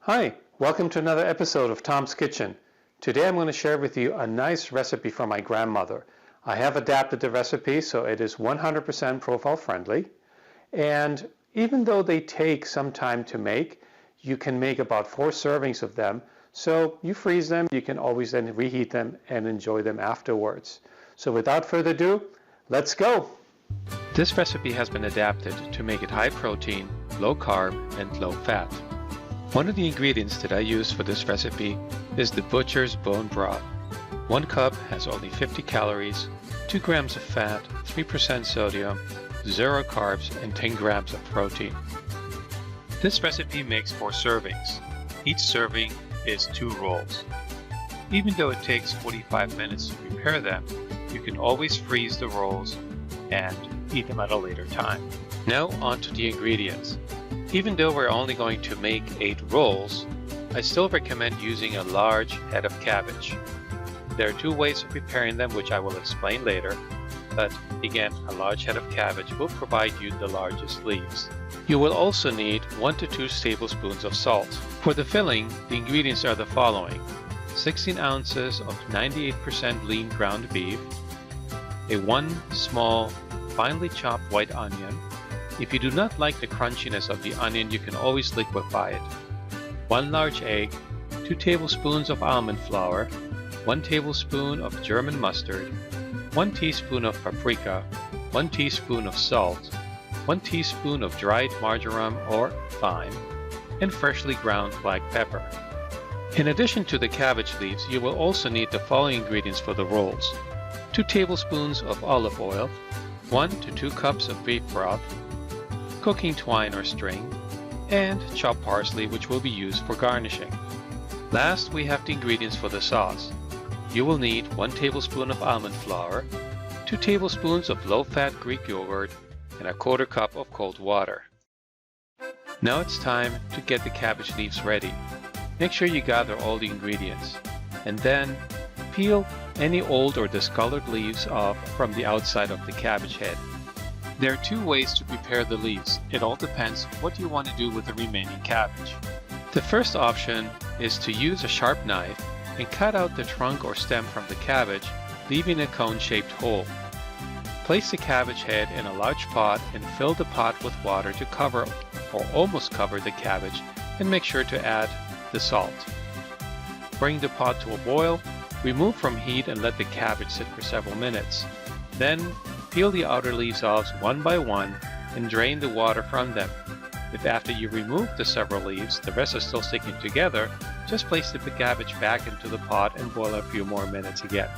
Hi, welcome to another episode of Tom's Kitchen. Today I'm going to share with you a nice recipe from my grandmother. I have adapted the recipe so it is 100% profile friendly. And even though they take some time to make, you can make about 4 servings of them. So you freeze them, you can always then reheat them and enjoy them afterwards. So without further ado, let's go! This recipe has been adapted to make it high protein, low carb, and low fat. One of the ingredients that I use for this recipe is the butcher's bone broth. 1 cup has only 50 calories, 2 grams of fat, 3% sodium, 0 carbs, and 10 grams of protein. This recipe makes 4 servings. Each serving is 2 rolls. Even though it takes 45 minutes to prepare them, you can always freeze the rolls and eat them at a later time. Now on to the ingredients. Even though we're only going to make 8 rolls, I still recommend using a large head of cabbage. There are 2 ways of preparing them, which I will explain later, but again, a large head of cabbage will provide you the largest leaves. You will also need 1 to 2 tablespoons of salt. For the filling, the ingredients are the following: 16 ounces of 98% lean ground beef, a 1 small finely chopped white onion. If you do not like the crunchiness of the onion, you can always liquefy it. 1 large egg, 2 tablespoons of almond flour, 1 tablespoon of German mustard, 1 teaspoon of paprika, 1 teaspoon of salt, 1 teaspoon of dried marjoram or thyme, and freshly ground black pepper. In addition to the cabbage leaves, you will also need the following ingredients for the rolls: 2 tablespoons of olive oil, 1 to 2 cups of beef broth, cooking twine or string, and chopped parsley, which will be used for garnishing. Last, we have the ingredients for the sauce. You will need 1 tablespoon of almond flour, 2 tablespoons of low-fat Greek yogurt, and a 1/4 cup of cold water. Now it's time to get the cabbage leaves ready. Make sure you gather all the ingredients, and then peel any old or discolored leaves off from the outside of the cabbage head. There are 2 ways to prepare the leaves. It all depends what you want to do with the remaining cabbage. The first option is to use a sharp knife and cut out the trunk or stem from the cabbage, leaving a cone-shaped hole. Place the cabbage head in a large pot and fill the pot with water to cover or almost cover the cabbage, and make sure to add the salt. Bring the pot to a boil, remove from heat and let the cabbage sit for several minutes. Then peel the outer leaves off one by one and drain the water from them. If after you remove the several leaves, the rest are still sticking together, just place the cabbage back into the pot and boil a few more minutes again.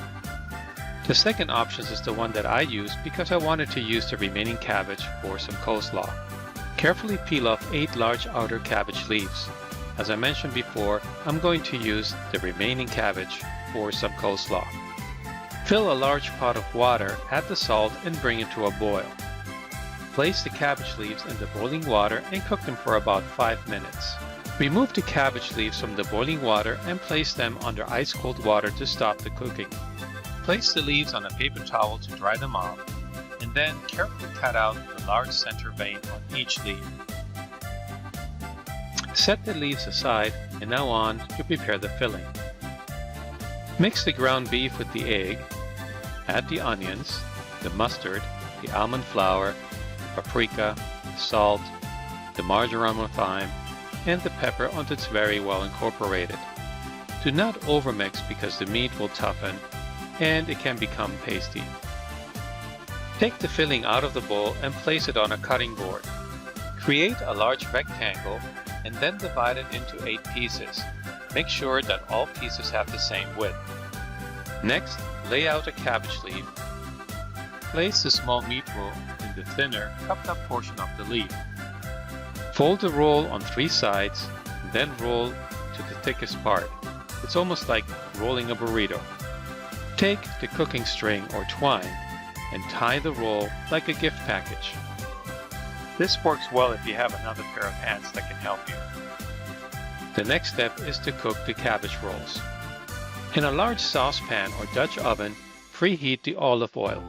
The second option is the one that I used because I wanted to use the remaining cabbage for some coleslaw. Carefully peel off 8 large outer cabbage leaves. As I mentioned before, I'm going to use the remaining cabbage for some coleslaw. Fill a large pot of water, add the salt, and bring it to a boil. Place the cabbage leaves in the boiling water and cook them for about 5 minutes. Remove the cabbage leaves from the boiling water and place them under ice-cold water to stop the cooking. Place the leaves on a paper towel to dry them off, and then carefully cut out the large center vein on each leaf. Set the leaves aside, and now on to prepare the filling. Mix the ground beef with the egg, add the onions, the mustard, the almond flour, paprika, salt, the marjoram or thyme, and the pepper until it's very well incorporated. Do not overmix because the meat will toughen and it can become pasty. Take the filling out of the bowl and place it on a cutting board. Create a large rectangle and then divide it into 8 pieces. Make sure that all pieces have the same width. Next, lay out a cabbage leaf. Place the small meat roll in the thinner, cupped up portion of the leaf. Fold the roll on 3 sides, and then roll to the thickest part. It's almost like rolling a burrito. Take the cooking string or twine and tie the roll like a gift package. This works well if you have another pair of hands that can help you. The next step is to cook the cabbage rolls. In a large saucepan or Dutch oven, preheat the olive oil.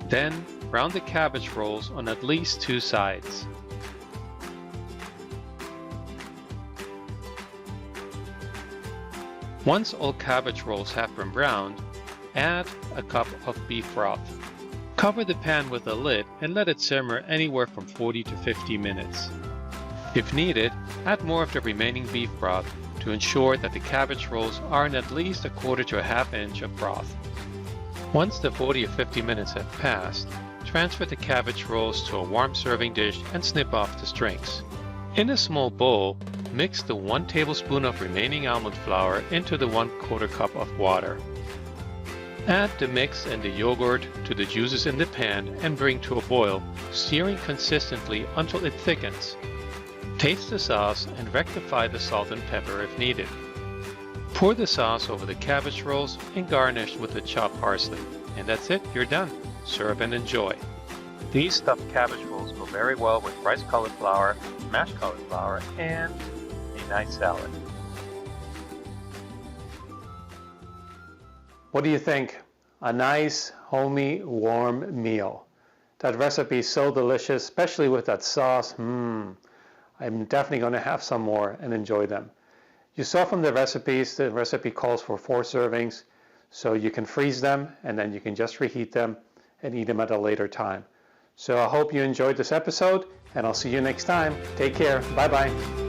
Then brown the cabbage rolls on at least 2 sides. Once all cabbage rolls have been browned, add a cup of beef broth. Cover the pan with a lid and let it simmer anywhere from 40 to 50 minutes. If needed, add more of the remaining beef broth to ensure that the cabbage rolls are in at least a quarter to a half inch of broth. Once the 40 or 50 minutes have passed, transfer the cabbage rolls to a warm serving dish and snip off the strings. In a small bowl, mix the 1 tablespoon of remaining almond flour into the 1/4 cup of water. Add the mix and the yogurt to the juices in the pan and bring to a boil, stirring consistently until it thickens. Taste the sauce and rectify the salt and pepper if needed. Pour the sauce over the cabbage rolls and garnish with the chopped parsley. And that's it, you're done. Serve and enjoy. These stuffed cabbage rolls go very well with rice cauliflower, mashed cauliflower, and a nice salad. What do you think? A nice, homey, warm meal. That recipe is so delicious, especially with that sauce. I'm definitely going to have some more and enjoy them. You saw from the recipe calls for 4 servings, so you can freeze them and then you can just reheat them and eat them at a later time. So I hope you enjoyed this episode, and I'll see you next time. Take care. Bye-bye.